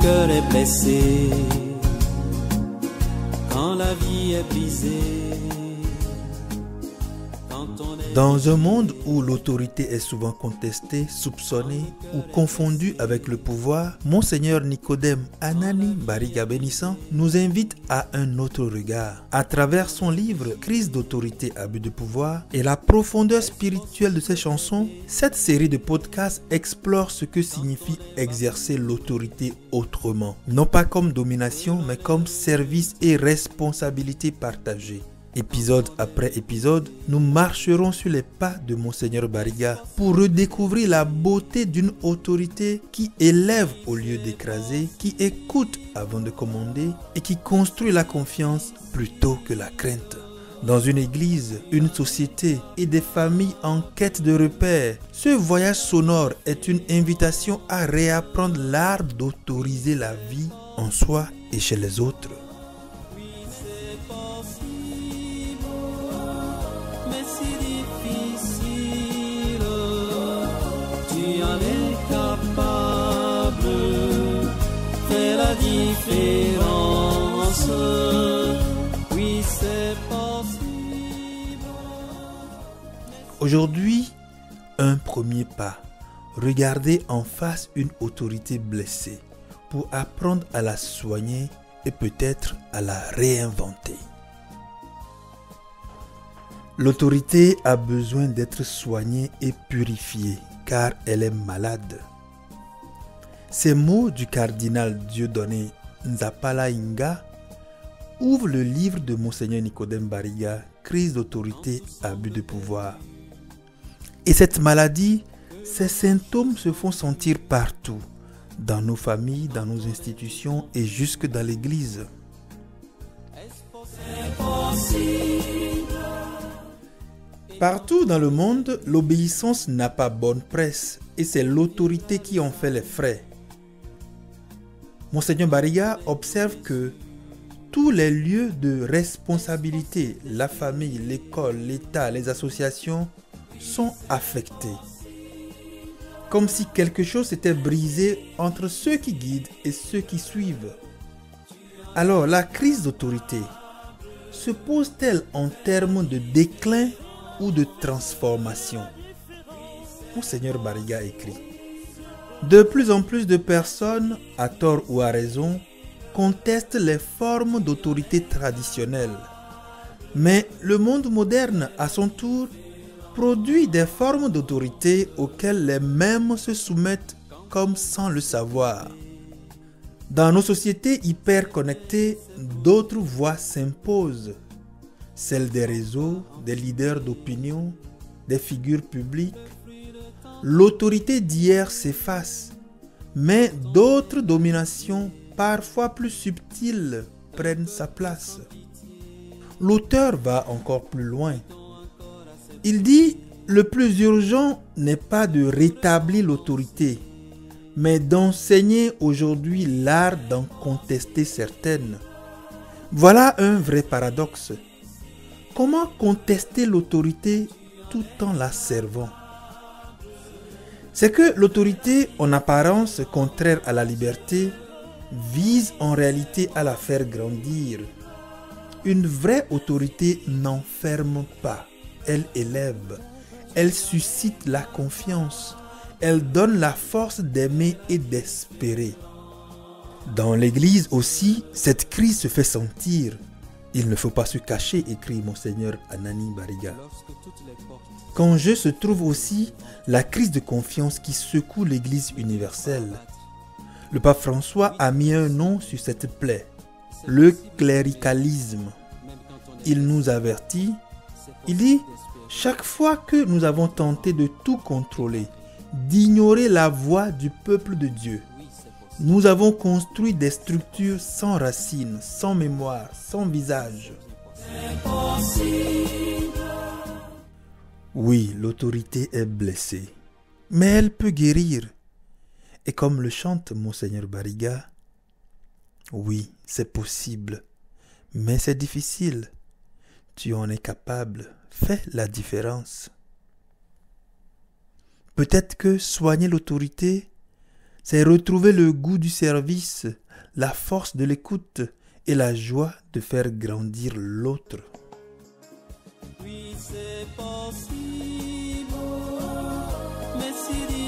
cœur est blessé, quand la vie est brisée. Dans un monde où l'autorité est souvent contestée, soupçonnée ou confondue avec le pouvoir, Monseigneur Nicodème Anani Bariga Bénissant nous invite à un autre regard. À travers son livre « Crise d'autorité, abus de pouvoir » et la profondeur spirituelle de ses chansons, cette série de podcasts explore ce que signifie exercer l'autorité autrement. Non pas comme domination, mais comme service et responsabilité partagée. Épisode après épisode, nous marcherons sur les pas de Monseigneur Bariga pour redécouvrir la beauté d'une autorité qui élève au lieu d'écraser, qui écoute avant de commander et qui construit la confiance plutôt que la crainte. Dans une église, une société et des familles en quête de repères, ce voyage sonore est une invitation à réapprendre l'art d'autoriser la vie en soi et chez les autres. Différence. Oui, c'est possible. Aujourd'hui, un premier pas. Regarder en face une autorité blessée pour apprendre à la soigner et peut-être à la réinventer. L'autorité a besoin d'être soignée et purifiée car elle est malade. Ces mots du cardinal Dieudonné Nzapala Inga ouvrent le livre de Monseigneur Nicodème Bariga, Crise d'autorité, abus de pouvoir. Et cette maladie, ces symptômes se font sentir partout, dans nos familles, dans nos institutions et jusque dans l'Église. Partout dans le monde, l'obéissance n'a pas bonne presse et c'est l'autorité qui en fait les frais. Monseigneur Bariga observe que tous les lieux de responsabilité, la famille, l'école, l'État, les associations, sont affectés. Comme si quelque chose s'était brisé entre ceux qui guident et ceux qui suivent. Alors la crise d'autorité se pose-t-elle en termes de déclin ou de transformation? Monseigneur Bariga écrit: de plus en plus de personnes, à tort ou à raison, contestent les formes d'autorité traditionnelles. Mais le monde moderne, à son tour, produit des formes d'autorité auxquelles les mêmes se soumettent comme sans le savoir. Dans nos sociétés hyper connectées, d'autres voix s'imposent. Celles des réseaux, des leaders d'opinion, des figures publiques. L'autorité d'hier s'efface, mais d'autres dominations, parfois plus subtiles, prennent sa place. L'auteur va encore plus loin. Il dit: le plus urgent n'est pas de rétablir l'autorité, mais d'enseigner aujourd'hui l'art d'en contester certaines. Voilà un vrai paradoxe. Comment contester l'autorité tout en la servant? C'est que l'autorité, en apparence contraire à la liberté, vise en réalité à la faire grandir. Une vraie autorité n'enferme pas, elle élève, elle suscite la confiance, elle donne la force d'aimer et d'espérer. Dans l'Église aussi, cette crise se fait sentir. Il ne faut pas se cacher, écrit Monseigneur Anani Bariga. Qu'en jeu se trouve aussi la crise de confiance qui secoue l'Église universelle. Le pape François a mis un nom sur cette plaie, le cléricalisme. Il nous avertit, il dit: chaque fois que nous avons tenté de tout contrôler, d'ignorer la voix du peuple de Dieu, nous avons construit des structures sans racines, sans mémoire, sans visage. Oui, l'autorité est blessée, mais elle peut guérir. Et comme le chante Monseigneur Bariga, oui, c'est possible, mais c'est difficile. Tu en es capable, fais la différence. Peut-être que soigner l'autorité C'est retrouver le goût du service, la force de l'écoute et la joie de faire grandir l'autre. Oui, c'est possible, mais si